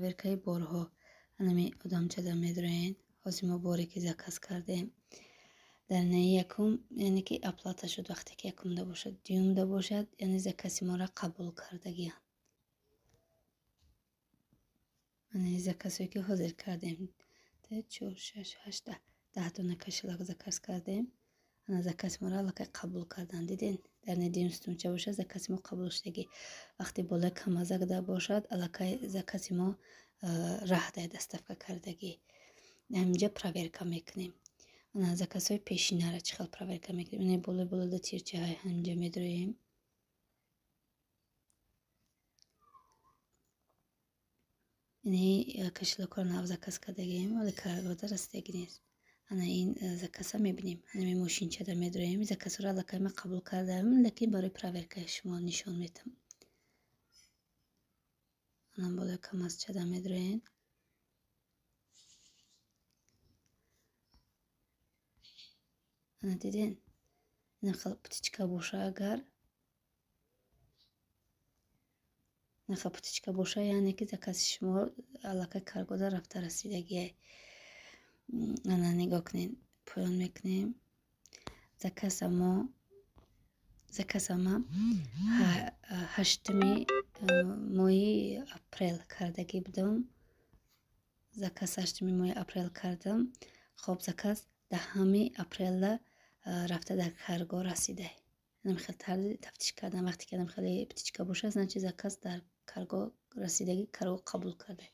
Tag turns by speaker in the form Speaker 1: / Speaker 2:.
Speaker 1: веркаи борҳо анами одамчада медроен ҳозир мо боре ки заказ кардем дар наи якум яъне ки аплата шуд. Вақте ки якумда бошад дуюмда бошад яъне закази моро қабул кардагиянд. яъне заказҳое ки ҳозир кардем 4 6 8 10 дона кашалак заказ кардем. ана закази моро аллакай қабул кардан. Диден дар наи дуюм стумча бошад закази мо қабул шудагӣ. Вақте болои камазакда бошад аллакай закази мо раҳдай доставка кардагӣ. ҳаминҷа проверка мекунем. ана заказҳои пешинаро чӣ хел проверка мекунем. ин болода тирчаҳои ҳаминҷа медроем. ин кашалакҳоро нав заказ кардагием вале каргода расидаги нест. ана ин заказа мебинем. ҳанами мошинчада медроем. заказҳоро аллакай ман қабул кардаам, лекин барои проверкаи шумо нишон медам. ана болои камазчада медроем. ана диден ин хел птичка боша агар птичка боша яъне ки закази шумо аллакай каргода рафта расидагие. ана нигоҳ кунед. поён мекунем. заказа ман 8 моҳи апрел кардагӣ будам. заказ 8 моҳи апрел кардам. хоб заказ 10 апрела рафта дар карго расида. хеле тафтиш кардам. вақте ки хеле птичка боша значи заказ дар карго расидагӣ карго қабул карда.